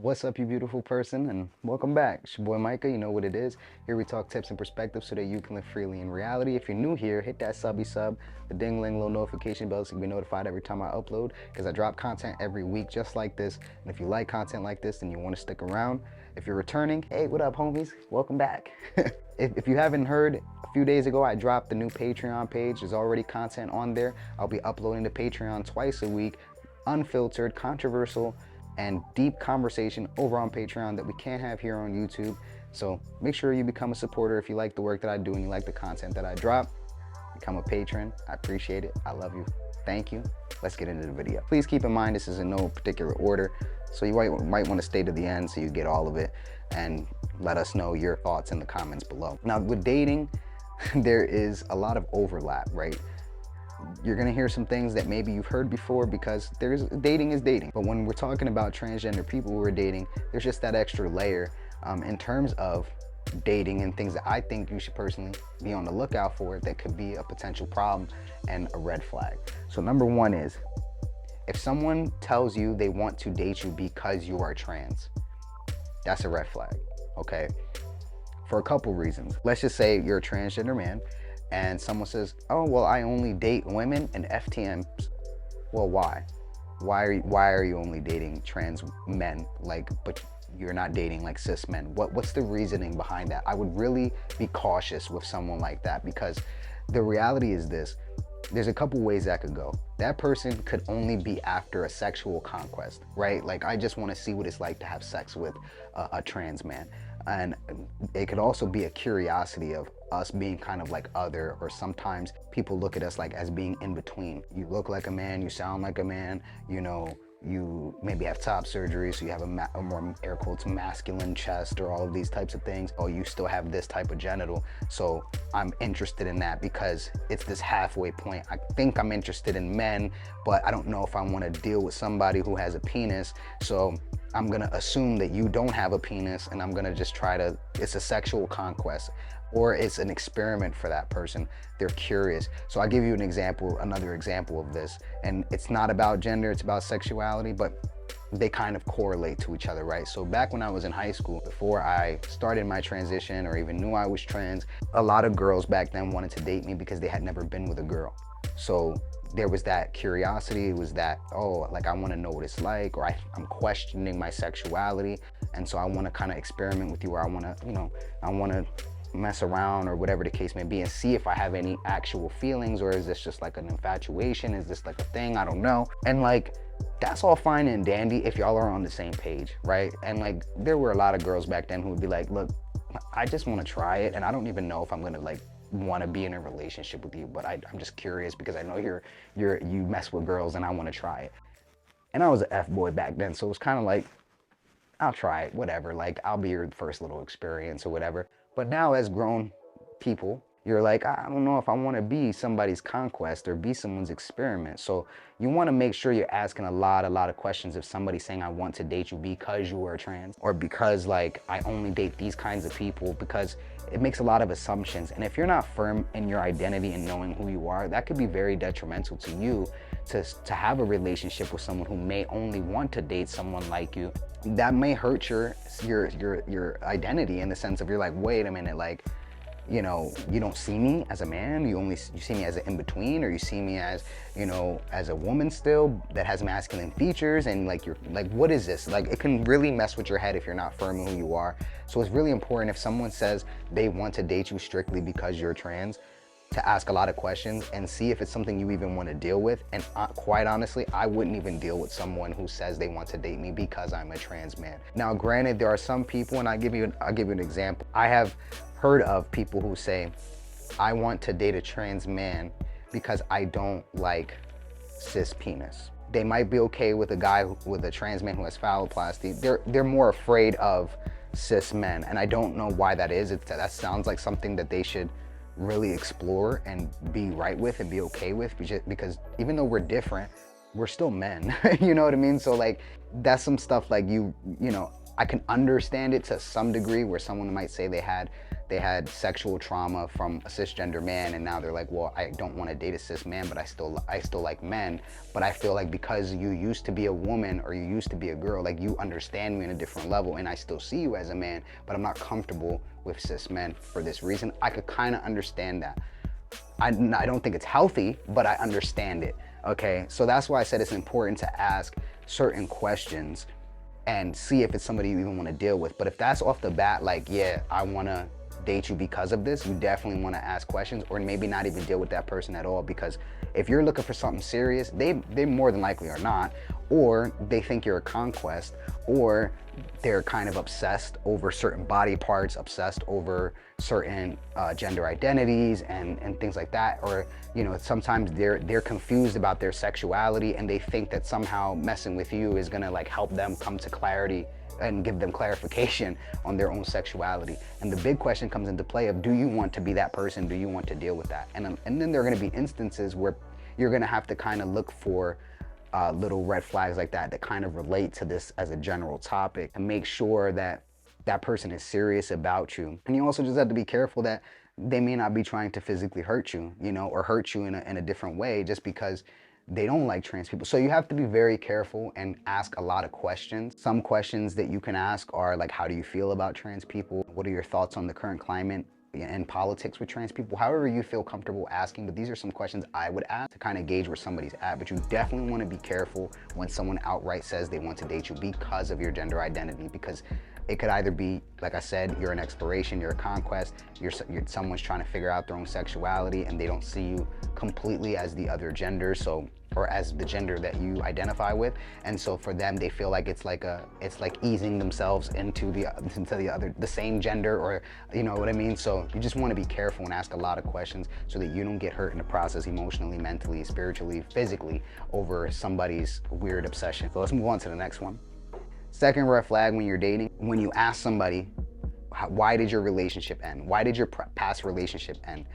What's up, you beautiful person, and welcome back. It's your boy Micah, you know what it is. Here we talk tips and perspectives so that you can live freely in reality. If you're new here, hit that sub, the ding-ling little notification bell so you can be notified every time I upload, because I drop content every week just like this. And if you like content like this, then you want to stick around. If you're returning, hey, what up, homies? Welcome back. If you haven't heard, a few days ago, I dropped the new Patreon page. There's already content on there. I'll be uploading to Patreon twice a week, unfiltered, controversial, and deep conversation over on Patreon that we can't have here on YouTube. So make sure you become a supporter if you like the work that I do and you like the content that I drop. Become a patron. I appreciate it. I love you. Thank you. Let's get into the video. Please keep in mind this is in no particular order, so you might want to stay to the end so you get all of it, and let us know your thoughts in the comments below. Now, with dating, there is a lot of overlap, right? You're gonna hear some things that maybe you've heard before, because dating is dating. But when we're talking about transgender people who are dating, there's just that extra layer in terms of dating and things that I think you should personally be on the lookout for that could be a potential problem and a red flag. So number one is, if someone tells you they want to date you because you are trans, that's a red flag, okay? For a couple reasons. Let's just say you're a transgender man and someone says, oh, well, I only date women and FTMs. Well, why? Why are you only dating trans men, but you're not dating like cis men? What's the reasoning behind that? I would really be cautious with someone like that, because the reality is this: there's a couple ways that could go. That person could only be after a sexual conquest, right? Like, I just want to see what it's like to have sex with a trans man. And it could also be a curiosity of us being kind of like other, or sometimes people look at us like as being in between. You look like a man, you sound like a man, you know, you maybe have top surgery, so you have a more, air quotes, masculine chest, or all of these types of things. Oh, you still have this type of genital. So I'm interested in that because it's this halfway point. I think I'm interested in men, but I don't know if I want to deal with somebody who has a penis. So I'm gonna assume that you don't have a penis, and I'm gonna just try to, it's a sexual conquest, or it's an experiment for that person. They're curious. So I'll give you an example, another example of this, and it's not about gender, it's about sexuality, but they kind of correlate to each other, right? So back when I was in high school, before I started my transition or even knew I was trans, a lot of girls back then wanted to date me because they had never been with a girl. So there was that curiosity. It was that, oh, like, I want to know what it's like, or I'm questioning my sexuality, and so I want to kind of experiment with you, or I want to, you know, I want to mess around, or whatever the case may be, and see if I have any actual feelings, or is this just like an infatuation? Is this like a thing? I don't know. And like, that's all fine and dandy if y'all are on the same page, right? And like, there were a lot of girls back then who would be like, look, I just want to try it, and I don't even know if I'm gonna like want to be in a relationship with you, but I'm just curious because I know you mess with girls and I want to try it. And I was an F-boy back then, so it was kind of like, I'll try it, whatever, like, I'll be your first little experience or whatever. But now, as grown people, you're like, I don't know if I want to be somebody's conquest or be someone's experiment. So you want to make sure you're asking a lot of questions. If somebody's saying, I want to date you because you are trans, or because like I only date these kinds of people, because it makes a lot of assumptions. And if you're not firm in your identity and knowing who you are, that could be very detrimental to you to have a relationship with someone who may only want to date someone like you. That may hurt your identity, in the sense of, you're like, wait a minute, like, you know, you don't see me as a man, you see me as an in-between, or you see me as, you know, as a woman still that has masculine features, and like, you're like, what is this? Like, it can really mess with your head if you're not firm in who you are. So it's really important, if someone says they want to date you strictly because you're trans, to ask a lot of questions and see if it's something you even want to deal with. And quite honestly, I wouldn't even deal with someone who says they want to date me because I'm a trans man. Now, granted, there are some people, and I'll give you an example. I have heard of people who say, I want to date a trans man because I don't like cis penis. They might be okay with a guy with a trans man who has phalloplasty. They're more afraid of cis men, and I don't know why that is. That sounds like something that they should really explore and be right with and be okay with, because even though we're different, we're still men. You know what I mean? So like, that's some stuff like, you know, I can understand it to some degree, where someone might say they had sexual trauma from a cisgender man, and now they're like, well, I don't want to date a cis man, but I still like men. But I feel like because you used to be a woman or you used to be a girl, like, you understand me on a different level, and I still see you as a man, but I'm not comfortable with cis men for this reason. I could kind of understand that. I don't think it's healthy, but I understand it. Okay, so that's why I said it's important to ask certain questions and see if it's somebody you even want to deal with. But if that's off the bat, like, yeah, I want to date you because of this, you definitely want to ask questions, or maybe not even deal with that person at all. Because if you're looking for something serious, they more than likely are not, or they think you're a conquest, or they're kind of obsessed over certain body parts, obsessed over certain gender identities and things like that. Or, you know, sometimes they're confused about their sexuality, and they think that somehow messing with you is gonna like help them come to clarity and give them clarification on their own sexuality. And the big question comes into play of, do you want to be that person? Do you want to deal with that? And then there are gonna be instances where you're gonna have to kind of look for little red flags like that kind of relate to this as a general topic, and make sure that that person is serious about you. And you also just have to be careful that they may not be trying to physically hurt you, you know, or hurt you in a different way just because they don't like trans people. So you have to be very careful and ask a lot of questions. Some questions that you can ask are like, how do you feel about trans people? What are your thoughts on the current climate and politics with trans people? However you feel comfortable asking, but these are some questions I would ask to kind of gauge where somebody's at. But you definitely want to be careful when someone outright says they want to date you because of your gender identity, because it could either be, like I said, you're an exploration, you're a conquest, someone's trying to figure out their own sexuality and they don't see you completely as the other gender, so, or as the gender that you identify with. And so for them, they feel like it's like easing themselves into the same gender, or, you know what I mean? So you just want to be careful and ask a lot of questions so that you don't get hurt in the process emotionally, mentally, spiritually, physically over somebody's weird obsession. So let's move on to the next one. Second red flag when you're dating, when you ask somebody, why did your relationship end? Why did your past relationship end?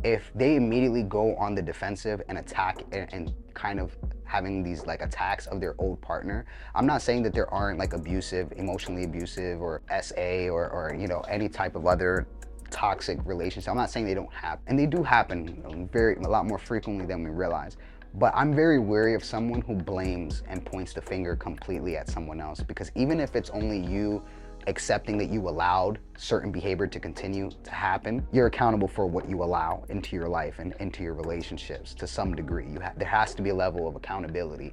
If they immediately go on the defensive and attack and kind of having these like attacks of their old partner, I'm not saying that there aren't like abusive, emotionally abusive, or SA or you know, any type of other toxic relationship. I'm not saying they don't happen, and they do happen a lot more frequently than we realize. But I'm very wary of someone who blames and points the finger completely at someone else, because even if it's only you accepting that you allowed certain behavior to continue to happen, you're accountable for what you allow into your life and into your relationships to some degree. There has to be a level of accountability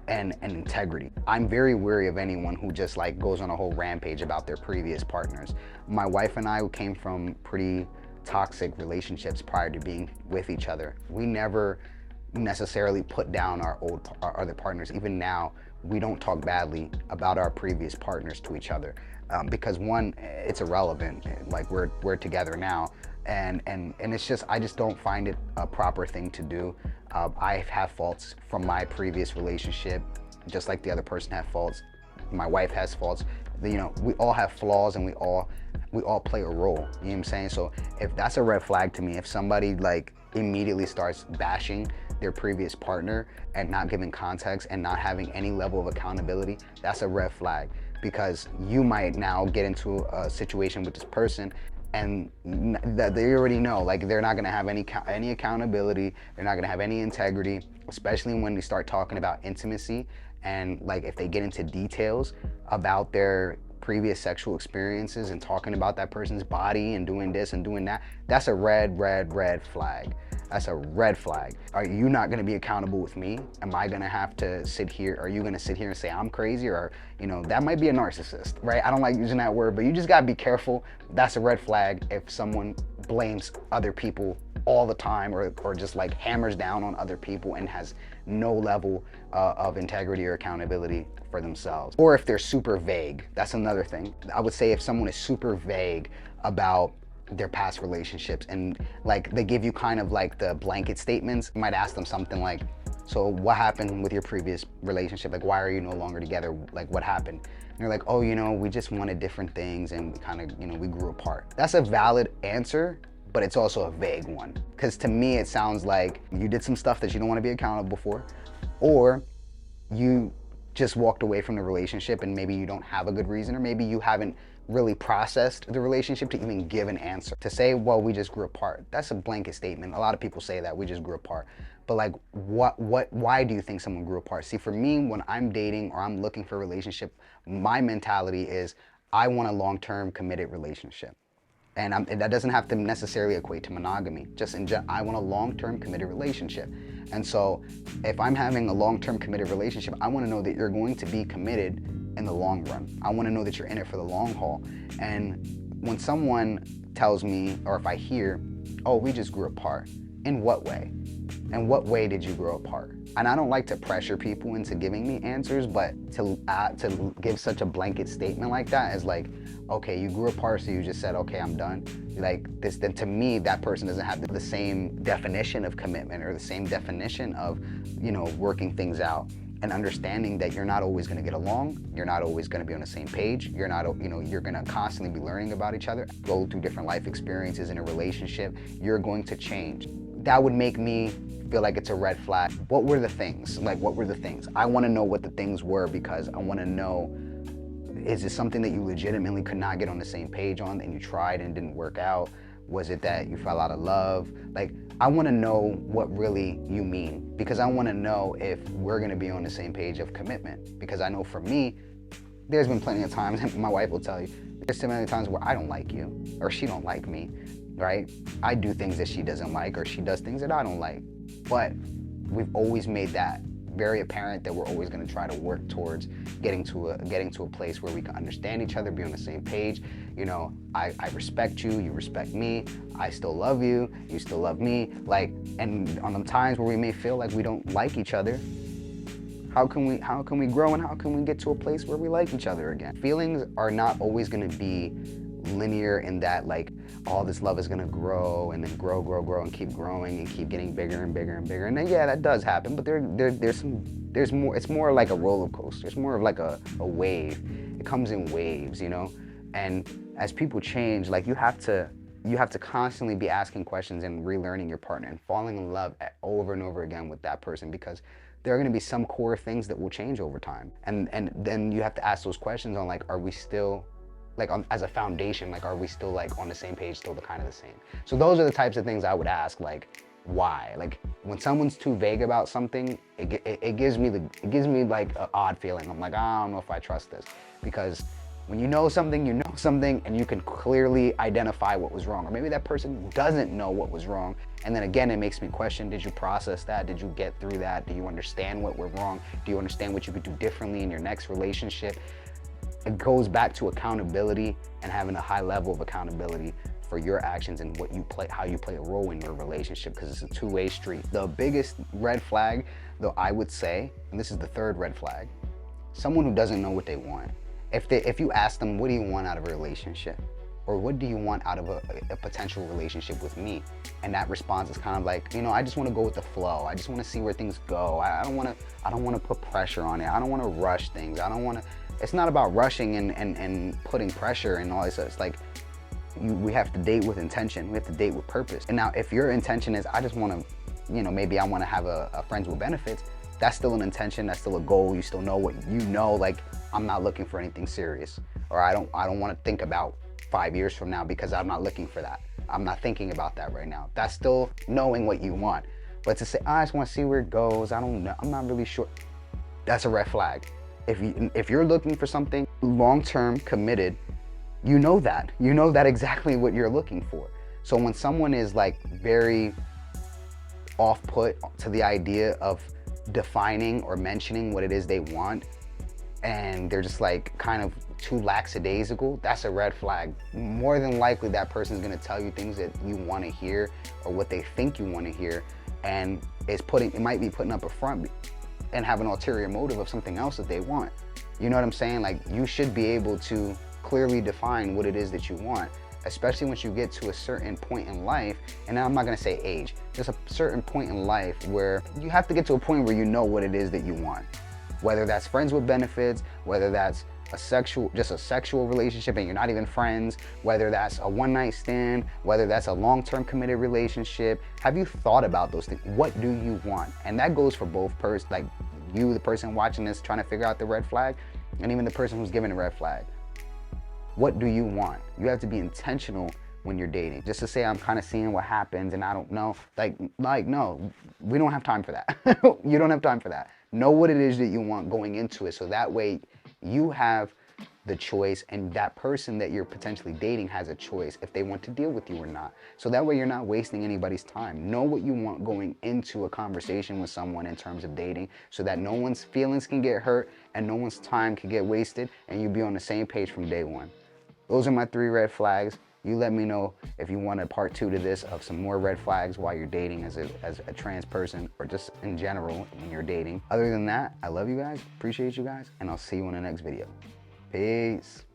and integrity. I'm very wary of anyone who just like goes on a whole rampage about their previous partners. My wife and I came from pretty toxic relationships prior to being with each other. We never necessarily put down our other partners. Even now, we don't talk badly about our previous partners to each other, because one, it's irrelevant. Like we're together now, and it's just, I just don't find it a proper thing to do. I have faults from my previous relationship, just like the other person had faults. My wife has faults. You know, we all have flaws, and we all play a role. You know what I'm saying? So if that's a red flag to me, if somebody like immediately starts bashing their previous partner and not giving context and not having any level of accountability, that's a red flag, because you might now get into a situation with this person and that they already know, like, they're not gonna have any accountability, they're not gonna have any integrity, especially when they start talking about intimacy, and like if they get into details about their previous sexual experiences and talking about that person's body and doing this and doing that. That's a red flag. That's a red flag. Are you not gonna be accountable with me? Am I gonna have to sit here? Are you gonna sit here and say I'm crazy? Or, you know, that might be a narcissist, right? I don't like using that word, but you just gotta be careful. That's a red flag if someone blames other people all the time, or just like hammers down on other people and has no level of integrity or accountability for themselves. Or if they're super vague, that's another thing. I would say if someone is super vague about their past relationships and like they give you kind of like the blanket statements, you might ask them something like, so what happened with your previous relationship? Like, why are you no longer together? Like, what happened? And you're like, oh, you know, we just wanted different things and we kind of, you know, we grew apart. That's a valid answer, but it's also a vague one. Because to me, it sounds like you did some stuff that you don't want to be accountable for, or you just walked away from the relationship and maybe you don't have a good reason, or maybe you haven't really processed the relationship to even give an answer. To say, well, we just grew apart, that's a blanket statement. A lot of people say that, we just grew apart. But like, why do you think someone grew apart? See, for me, when I'm dating or I'm looking for a relationship, my mentality is I want a long-term committed relationship. And that doesn't have to necessarily equate to monogamy. Just I want a long-term committed relationship. And so if I'm having a long-term committed relationship, I want to know that you're going to be committed in the long run. I want to know that you're in it for the long haul. And when someone tells me, or if I hear, oh, we just grew apart, in what way? In what way did you grow apart? And I don't like to pressure people into giving me answers, but to give such a blanket statement like that is like, okay, you grew apart, so you just said, okay, I'm done. Like this, then to me, that person doesn't have the same definition of commitment or the same definition of, you know, working things out and understanding that you're not always going to get along. You're not always going to be on the same page. You're not, you know, you're going to constantly be learning about each other, go through different life experiences in a relationship. You're going to change. That would make me feel like it's a red flag. What were the things? Like, what were the things? I want to know what the things were, because I want to know, is it something that you legitimately could not get on the same page on and you tried and didn't work out? Was it that you fell out of love? Like, I want to know what really you mean, because I want to know if we're going to be on the same page of commitment. Because I know for me, there's been plenty of times, and my wife will tell you, there's so many times where I don't like you or she don't like me, right? I do things that she doesn't like, or she does things that I don't like. But we've always made that very apparent that we're always going to try to work towards getting to a place where we can understand each other, be on the same page. You know, I respect you, you respect me, I still love you, you still love me. Like, and on the times where we may feel like we don't like each other, how can we grow, and how can we get to a place where we like each other again? Feelings are not always going to be linear in that, like, all this love is gonna grow and then grow and keep growing and keep getting bigger and bigger and bigger. And then, yeah, that does happen, but there's more, it's more like a roller coaster. It's more of like a wave. It comes in waves, you know? And as people change, like, you have to constantly be asking questions and relearning your partner and falling in love over and over again with that person, because there are gonna be some core things that will change over time. And then you have to ask those questions on, like, are we still, like, as a foundation, like, are we still, like, on the same page, still the kind of the same? So those are the types of things I would ask, like, why? Like, when someone's too vague about something, it gives me like an odd feeling. I'm like, I don't know if I trust this, because when you know something, and you can clearly identify what was wrong, or maybe that person doesn't know what was wrong. And then again, it makes me question, did you process that? Did you get through that? Do you understand what went wrong? Do you understand what you could do differently in your next relationship? It goes back to accountability and having a high level of accountability for your actions and what you play, how you play a role in your relationship, because it's a two-way street. The biggest red flag, though, I would say, and this is the third red flag, someone who doesn't know what they want. If you ask them, what do you want out of a relationship? Or what do you want out of a potential relationship with me? And that response is kind of like, you know, I just want to go with the flow. I just want to see where things go. I don't want to put pressure on it. I don't want to rush things. It's not about rushing and putting pressure and all this. It's like, we have to date with intention. We have to date with purpose. And now, if your intention is, I just want to, you know, maybe I want to have a friends with benefits, that's still an intention. That's still a goal. You still know what you know. Like, I'm not looking for anything serious, or I don't want to think about 5 years from now, because I'm not looking for that. I'm not thinking about that right now. That's still knowing what you want. But to say, I just want to see where it goes, I don't know, I'm not really sure, that's a red flag. If you're looking for something long-term, committed, you know that exactly what you're looking for. So when someone is, like, very off-put to the idea of defining or mentioning what it is they want, and they're just, like, kind of too lackadaisical, that's a red flag. More than likely, that person's gonna tell you things that you want to hear, or what they think you want to hear, and it might be putting up a front and have an ulterior motive of something else that they want. You know what I'm saying? Like, you should be able to clearly define what it is that you want, especially once you get to a certain point in life. And I'm not gonna say age, just a certain point in life where you have to get to a point where you know what it is that you want. Whether that's friends with benefits, whether that's just a sexual relationship and you're not even friends, whether that's a one-night stand, whether that's a long-term committed relationship. Have you thought about those things? What do you want? And that goes for both you, the person watching this, trying to figure out the red flag, and even the person who's giving a red flag. What do you want? You have to be intentional when you're dating. Just to say I'm kind of seeing what happens and I don't know, like no, we don't have time for that. You don't have time for that. Know what it is that you want going into it, so that way you have the choice, and that person that you're potentially dating has a choice if they want to deal with you or not. So that way you're not wasting anybody's time. Know what you want going into a conversation with someone in terms of dating, so that no one's feelings can get hurt and no one's time can get wasted, and you be on the same page from day one. Those are my 3 red flags. You let me know if you want a part 2 to this of some more red flags while you're dating as a trans person, or just in general when you're dating. Other than that, I love you guys, appreciate you guys, and I'll see you in the next video. Peace.